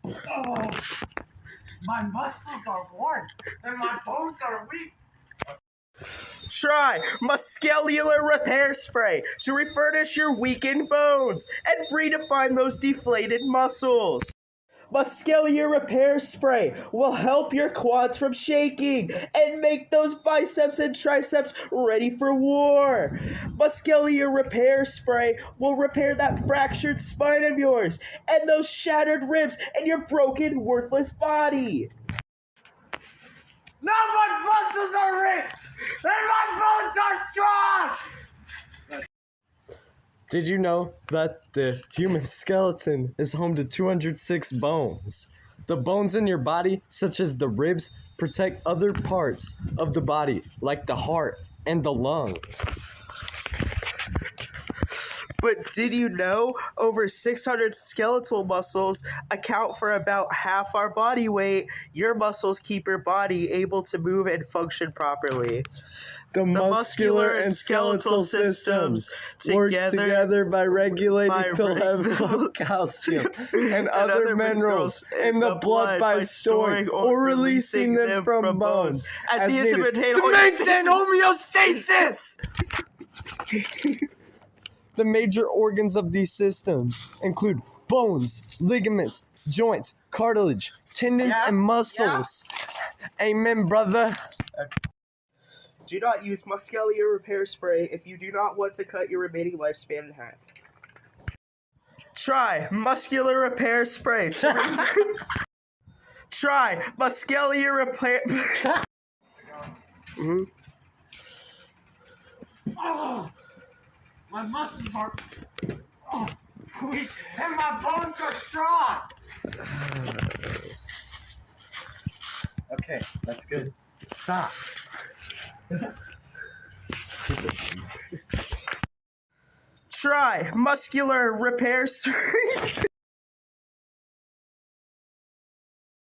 Oh, my muscles are worn and my bones are weak. Try Muskellular Repair Spray to refurnish your weakened bones and redefine those deflated muscles. Muskellular Repair Spray will help your quads from shaking and make those biceps and triceps ready for war. Muskellular Repair Spray will repair that fractured spine of yours and those shattered ribs and your broken, worthless body. Now my muscles are rich and my bones are strong! Did you know that the human skeleton is home to 206 bones? The bones in your body, such as the ribs, protect other parts of the body, like the heart and the lungs. But did you know over 600 skeletal muscles account for about half our body weight? Your muscles keep your body able to move and function properly. The muscular and skeletal systems work together by regulating the level of calcium and other minerals in the blood by storing or releasing them from bones as needed to maintain homeostasis! The major organs of these systems include bones, ligaments, joints, cartilage, tendons, and muscles. Amen, brother. Do not use Muskellular Repair Spray if you do not want to cut your remaining lifespan in half. Try Muskellular Repair Spray. Try Muskellular Repair. Oh, my muscles are weak and my bones are strong! Okay, that's good. Stop. Try Muscular Repair Spray.